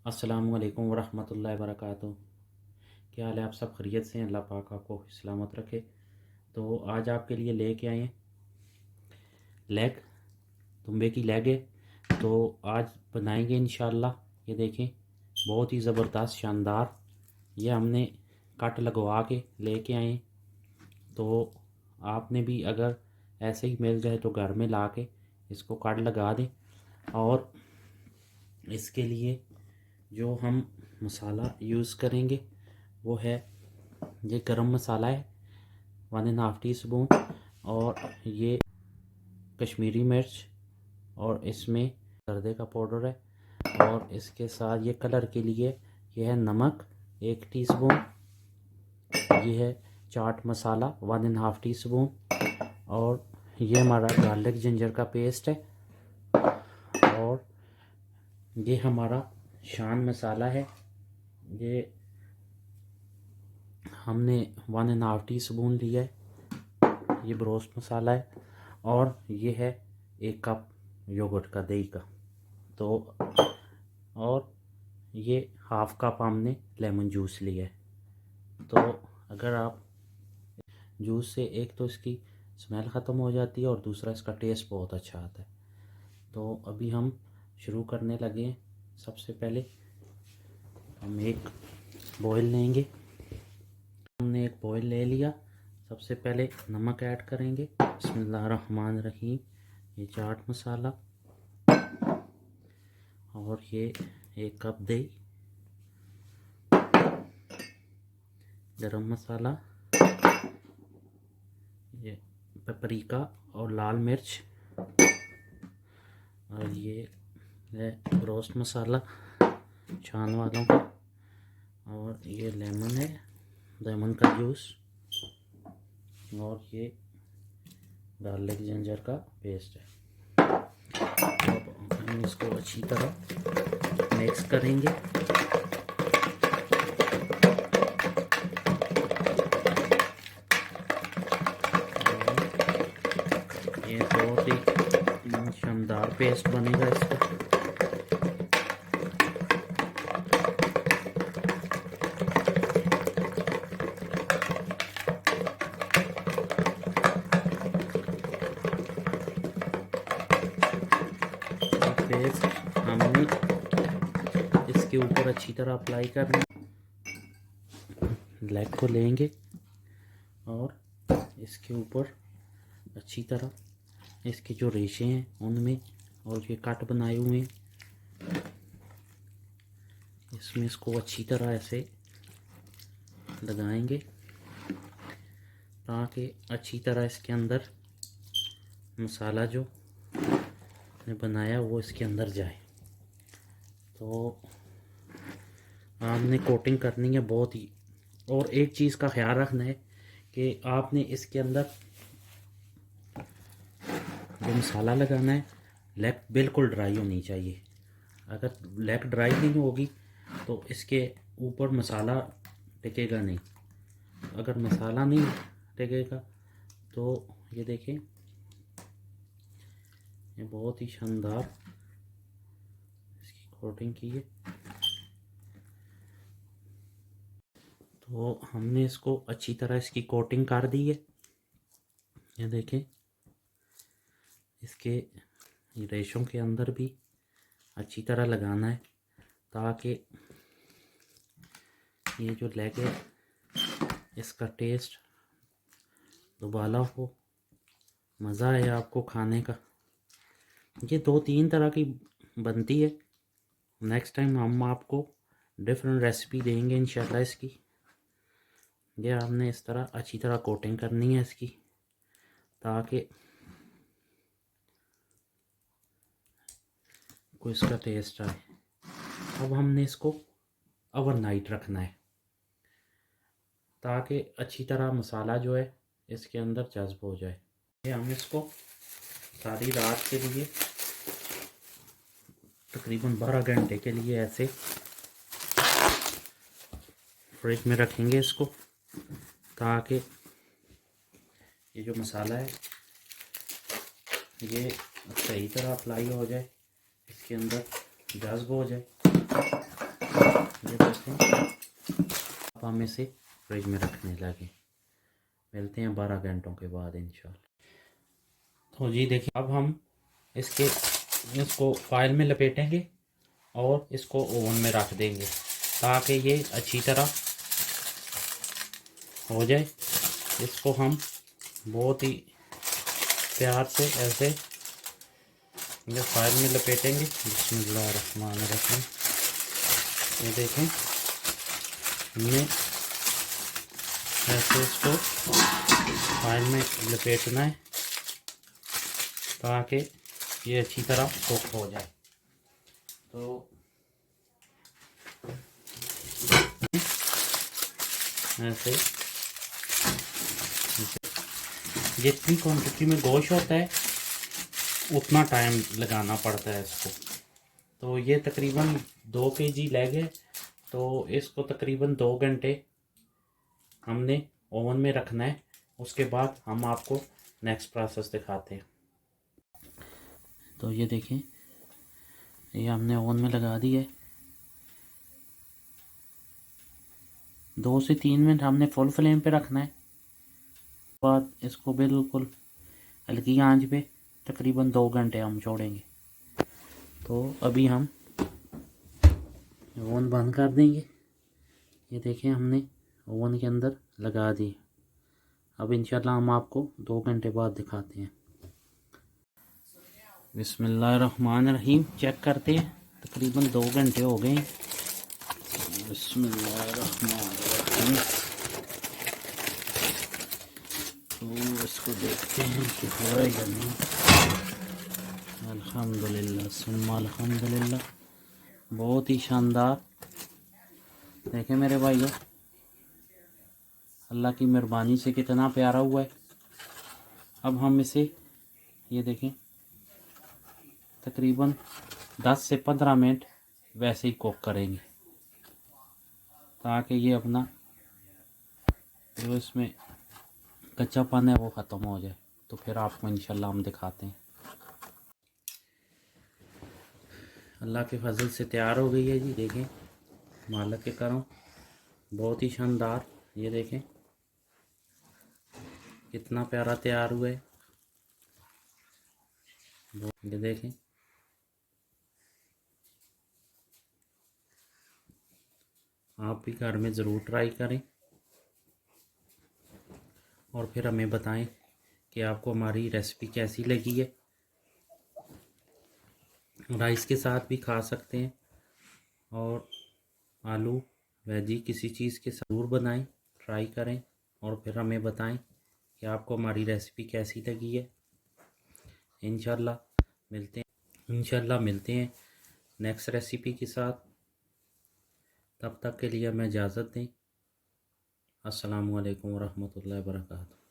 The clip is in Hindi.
अस्सलामुअलैकुम वरहमतुल्लाहि वबरकातुहू। क्या हाल है? आप सब खैरियत से हैं? अल्लाह पाक आपको सलामत रखे। तो आज आपके लिए लेके आए हैं लेग, तुंबे की लेग है। तो आज बनाएंगे इंशाल्लाह। ये देखें, बहुत ही ज़बरदस्त शानदार। ये हमने कट लगवा के लेके आए हैं। तो आपने भी अगर ऐसे ही मिल जाए तो घर में ला के इसको कट लगा दें। और इसके लिए जो हम मसाला यूज़ करेंगे वो है, ये गरम मसाला है 1.5 टीस्पून, और ये कश्मीरी मिर्च, और इसमें हल्दी का पाउडर है, और इसके साथ ये कलर के लिए ये है नमक 1 टीस्पून, ये है चाट मसाला 1.5 टीस्पून, और ये हमारा गार्लिक जिंजर का पेस्ट है, और ये हमारा शान मसाला है। ये हमने 1.5 टीस्पून लिया है। ये ब्रोस्ट मसाला है, और ये है 1 कप योगर्ट का, दही का। तो और ये हाफ कप हमने लेमन जूस लिया है। तो अगर आप जूस से, एक तो इसकी स्मेल ख़त्म हो जाती है और दूसरा इसका टेस्ट बहुत अच्छा आता है। तो अभी हम शुरू करने लगे हैं। सबसे पहले हम एक बॉयल लेंगे। हमने एक बॉयल ले लिया। सबसे पहले नमक ऐड करेंगे। बिस्मिल्लाहिर्रहमानिर्रहीम। ये चाट मसाला, और ये 1 कप दही, गरम मसाला, ये पेपरिका और लाल मिर्च, और ये है रोस्ट मसाला छान वालों का, और ये लेमन है, लेमन का जूस, और ये गार्लिक जिंजर का पेस्ट है। अब हम इसको अच्छी तरह मिक्स करेंगे। ये बहुत ही शानदार पेस्ट बनेगा इसका। पेस्ट हमने इसके ऊपर अच्छी तरह अप्लाई करना। लेग को लेंगे और इसके ऊपर अच्छी तरह इसके जो रेशे हैं उनमें, और ये कट बनाए हुए हैं इसमें, इसको अच्छी तरह ऐसे लगाएंगे ताकि अच्छी तरह इसके अंदर मसाला जो ने बनाया वो इसके अंदर जाए। तो आपने कोटिंग करनी है बहुत ही। और एक चीज़ का ख्याल रखना है कि आपने इसके अंदर जो मसाला लगाना है, लेग बिल्कुल ड्राई होनी चाहिए। अगर लेग ड्राई नहीं होगी तो इसके ऊपर मसाला टिकेगा नहीं। अगर मसाला नहीं टिकेगा तो ये देखें, ये बहुत ही शानदार इसकी कोटिंग की है। तो हमने इसको अच्छी तरह इसकी कोटिंग कर दी है। ये देखें, इसके रेशों के अंदर भी अच्छी तरह लगाना है ताकि ये जो लेग है इसका टेस्ट दुबाला हो, मज़ा आए आपको खाने का। ये 2-3 तरह की बनती है। नेक्स्ट टाइम हम आपको डिफरेंट रेसिपी देंगे इंशाल्लाह इसकी। ये हमने इस तरह अच्छी तरह कोटिंग करनी है इसकी ताकि को इसका टेस्ट आए। अब हमने इसको ओवरनाइट रखना है ताकि अच्छी तरह मसाला जो है इसके अंदर जज्ब हो जाए। ये हम इसको सारी रात के लिए तकरीबन 12 घंटे के लिए ऐसे फ्रिज में रखेंगे इसको, ताकि ये जो मसाला है ये सही तरह अप्लाई हो जाए, इसके अंदर जज्ब हो जाए। अब हम इसे फ्रिज में रखने लगे। मिलते हैं 12 घंटों के बाद इंशाल्लाह। तो जी देखिए, अब हम इसको फाइल में लपेटेंगे और इसको ओवन में रख देंगे ताकि ये अच्छी तरह हो जाए। इसको हम बहुत ही प्यार से ऐसे ये फाइल में लपेटेंगे। बिस्मिल्लाहिर्रहमानिर्रहीम। ये देखें, हमने ऐसे इसको फाइल में लपेटना है ताकि ये अच्छी तरह कुक हो जाए। तो ऐसे जितनी क्वांटिटी में गोश्त होता है उतना टाइम लगाना पड़ता है इसको। तो ये तकरीबन 2 kg लेग है, तो इसको तकरीबन 2 घंटे हमने ओवन में रखना है। उसके बाद हम आपको नेक्स्ट प्रोसेस दिखाते हैं। तो ये देखें, ये हमने ओवन में लगा दी है। 2 से 3 मिनट हमने फुल फ्लेम पे रखना है। बाद इसको बिल्कुल हल्की आंच पे तकरीबन 2 घंटे हम छोड़ेंगे। तो अभी हम ओवन बंद कर देंगे। ये देखें, हमने ओवन के अंदर लगा दी। अब इंशाल्लाह हम आपको 2 घंटे बाद दिखाते हैं। बिस्मिल्लाहिर्रहमानिर्रहीम। चेक करते हैं, तकरीबन 2 घंटे हो गए। बिस्मिल्लाहिर्रहमानिर्रहीम। तो इसको देखते हैं कि हो रहा है या नहीं। अल्हम्दुलिल्लाह सुम्मा अल्हम्दुलिल्लाह, बहुत ही शानदार। देखें मेरे भाइयों, अल्लाह की मेहरबानी से कितना प्यारा हुआ है। अब हम इसे, ये देखें, तकरीबन 10 से 15 मिनट वैसे ही कुक करेंगे ताकि ये अपना जो इसमें कच्चापन है वो ख़त्म हो जाए। तो फिर आपको इंशाल्लाह हम दिखाते हैं। अल्लाह के फजल से तैयार हो गई है जी। देखें, मालिक के करम, बहुत ही शानदार। ये देखें कितना प्यारा तैयार हुआ है। ये देखें, आप भी घर में ज़रूर ट्राई करें और फिर हमें बताएं कि आपको हमारी रेसिपी कैसी लगी है। राइस के साथ भी खा सकते हैं और आलू वेजी किसी चीज़ के साथ ज़रूर बनाएं, ट्राई करें और फिर हमें बताएं कि आपको हमारी रेसिपी कैसी लगी है। इंशाल्लाह मिलते हैं नेक्स्ट रेसिपी के साथ। तब तक के लिए हमें इजाज़त दें। अस्सलामु अलैकुम वरहमतुल्लाहि वबरकातुहू।